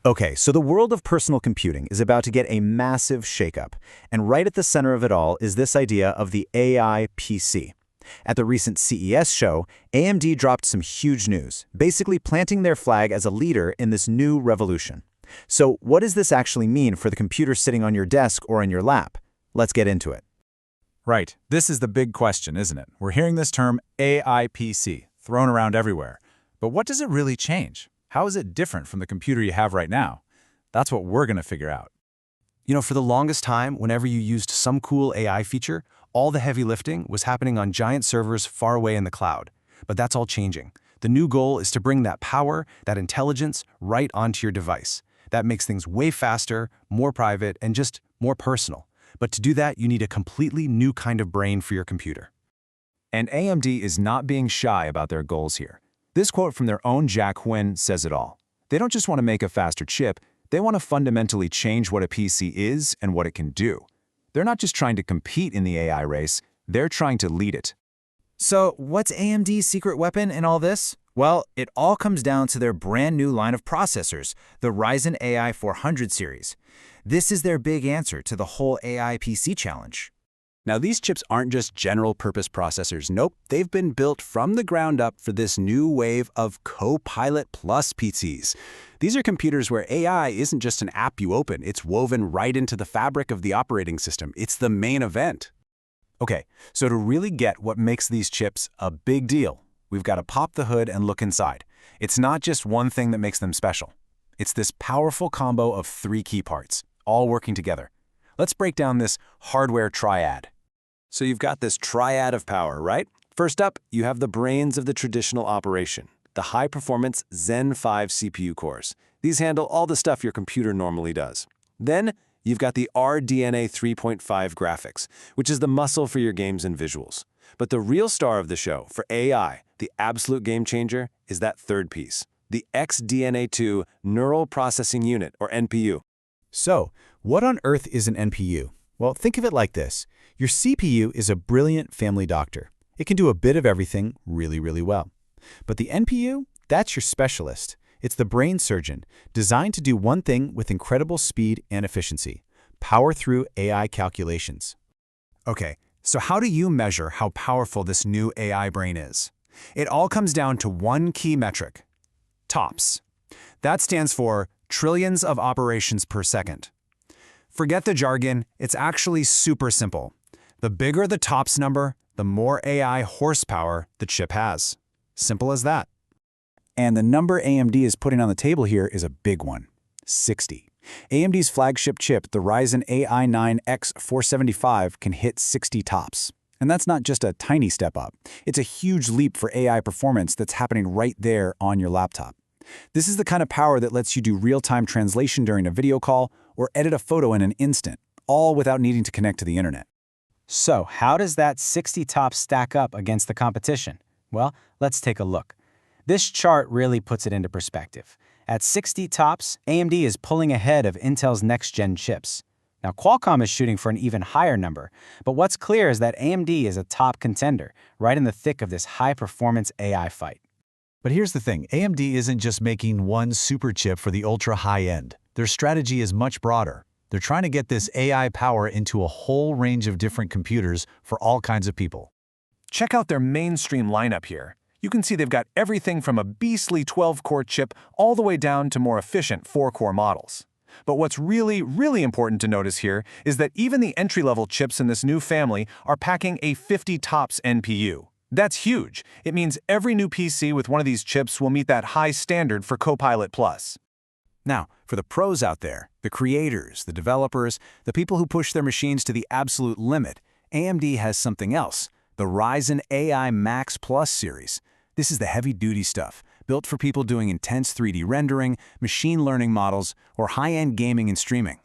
Okay, so the world of personal computing is about to get a massive shakeup, and right at the center of it all is this idea of the AI PC. At the recent CES show, AMD dropped some huge news, basically planting their flag as a leader in this new revolution. So what does this actually mean for the computer sitting on your desk or in your lap? Let's get into it. Right. This is the big question, isn't it? We're hearing this term AI PC thrown around everywhere. But what does it really change? How is it different from the computer you have right now? That's what we're going to figure out. You know, for the longest time, whenever you used some cool AI feature, all the heavy lifting was happening on giant servers far away in the cloud. But that's all changing. The new goal is to bring that power, that intelligence, right onto your device. That makes things way faster, more private, and just more personal. But to do that, you need a completely new kind of brain for your computer. And AMD is not being shy about their goals here. This quote from their own Jack Huyn says it all. They don't just want to make a faster chip, they want to fundamentally change what a PC is and what it can do. They're not just trying to compete in the AI race, they're trying to lead it. So what's AMD's secret weapon in all this? Well, it all comes down to their brand new line of processors, the Ryzen AI 400 series. This is their big answer to the whole AI PC challenge. Now, these chips aren't just general-purpose processors. Nope, they've been built from the ground up for this new wave of Copilot Plus PCs. These are computers where AI isn't just an app you open. It's woven right into the fabric of the operating system. It's the main event. Okay, so to really get what makes these chips a big deal, we've got to pop the hood and look inside. It's not just one thing that makes them special. It's this powerful combo of three key parts, all working together. Let's break down this hardware triad. So you've got this triad of power, right? First up, you have the brains of the traditional operation, the high-performance Zen 5 CPU cores. These handle all the stuff your computer normally does. Then, you've got the RDNA 3.5 graphics, which is the muscle for your games and visuals. But the real star of the show, for AI, the absolute game changer, is that third piece, the XDNA2 Neural Processing Unit, or NPU. So, what on earth is an NPU? Well, think of it like this. Your CPU is a brilliant family doctor. It can do a bit of everything really, really well. But the NPU, that's your specialist. It's the brain surgeon, designed to do one thing with incredible speed and efficiency: power through AI calculations. Okay, so how do you measure how powerful this new AI brain is? It all comes down to one key metric: TOPS. That stands for trillions of operations per second. Forget the jargon, it's actually super simple. The bigger the TOPS number, the more AI horsepower the chip has. Simple as that. And the number AMD is putting on the table here is a big one: 60. AMD's flagship chip, the Ryzen AI 9 X475, can hit 60 TOPS. And that's not just a tiny step up. It's a huge leap for AI performance that's happening right there on your laptop. This is the kind of power that lets you do real-time translation during a video call or edit a photo in an instant, all without needing to connect to the internet. So how does that 60 TOPS stack up against the competition? Well, let's take a look. This chart really puts it into perspective. At 60 TOPS, AMD is pulling ahead of Intel's next-gen chips. Now, Qualcomm is shooting for an even higher number, but what's clear is that AMD is a top contender, right in the thick of this high-performance AI fight. But here's the thing, AMD isn't just making one super chip for the ultra-high end. Their strategy is much broader. They're trying to get this AI power into a whole range of different computers for all kinds of people. Check out their mainstream lineup here. You can see they've got everything from a beastly 12-core chip all the way down to more efficient 4-core models. But what's really, really important to notice here is that even the entry-level chips in this new family are packing a 50 TOPS NPU. That's huge. It means every new PC with one of these chips will meet that high standard for Copilot Plus. Now, for the pros out there, the creators, the developers, the people who push their machines to the absolute limit, AMD has something else, the Ryzen AI Max Plus series. This is the heavy-duty stuff, built for people doing intense 3D rendering, machine learning models, or high-end gaming and streaming.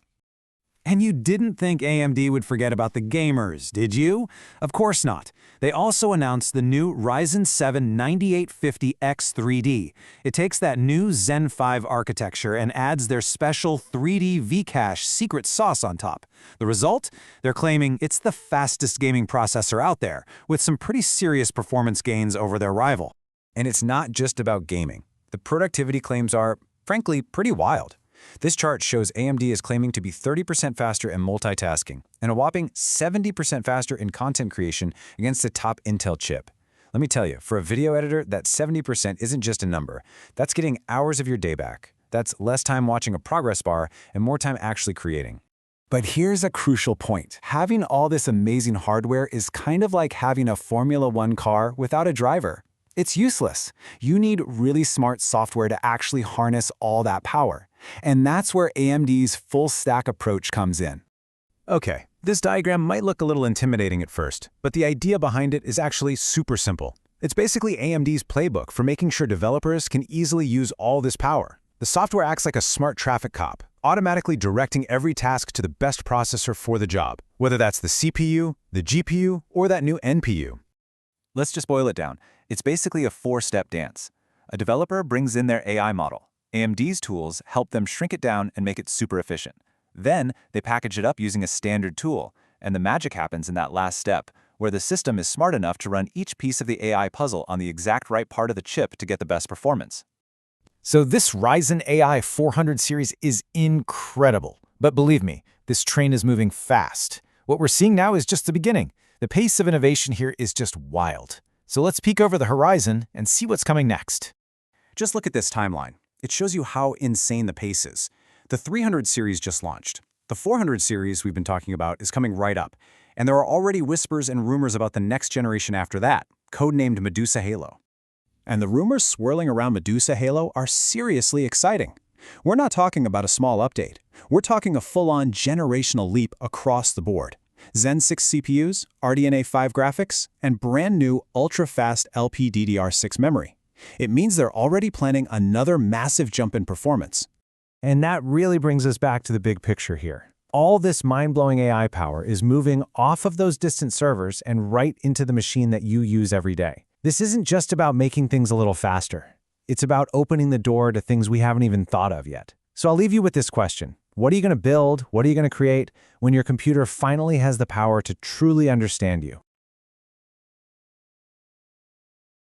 And you didn't think AMD would forget about the gamers, did you? Of course not. They also announced the new Ryzen 7 9850X3D. It takes that new Zen 5 architecture and adds their special 3D V-cache secret sauce on top. The result? They're claiming it's the fastest gaming processor out there, with some pretty serious performance gains over their rival. And it's not just about gaming. The productivity claims are, frankly, pretty wild. This chart shows AMD is claiming to be 30% faster in multitasking and a whopping 70% faster in content creation against the top Intel chip. Let me tell you, for a video editor, that 70% isn't just a number. That's getting hours of your day back. That's less time watching a progress bar and more time actually creating. But here's a crucial point. Having all this amazing hardware is kind of like having a Formula One car without a driver. It's useless. You need really smart software to actually harness all that power. And that's where AMD's full-stack approach comes in. Okay, this diagram might look a little intimidating at first, but the idea behind it is actually super simple. It's basically AMD's playbook for making sure developers can easily use all this power. The software acts like a smart traffic cop, automatically directing every task to the best processor for the job, whether that's the CPU, the GPU, or that new NPU. Let's just boil it down. It's basically a four-step dance. A developer brings in their AI model. AMD's tools help them shrink it down and make it super efficient. Then, they package it up using a standard tool, and the magic happens in that last step, where the system is smart enough to run each piece of the AI puzzle on the exact right part of the chip to get the best performance. So this Ryzen AI 400 series is incredible. But believe me, this train is moving fast. What we're seeing now is just the beginning. The pace of innovation here is just wild. So let's peek over the horizon and see what's coming next. Just look at this timeline. It shows you how insane the pace is. The 300 series just launched. The 400 series we've been talking about is coming right up. And there are already whispers and rumors about the next generation after that, codenamed Medusa Halo. And the rumors swirling around Medusa Halo are seriously exciting. We're not talking about a small update. We're talking a full-on generational leap across the board. Zen 6 CPUs, RDNA 5 graphics, and brand new ultra-fast LPDDR6 memory. It means they're already planning another massive jump in performance. And that really brings us back to the big picture here. All this mind-blowing AI power is moving off of those distant servers and right into the machine that you use every day. This isn't just about making things a little faster. It's about opening the door to things we haven't even thought of yet. So I'll leave you with this question. What are you going to build? What are you going to create when your computer finally has the power to truly understand you?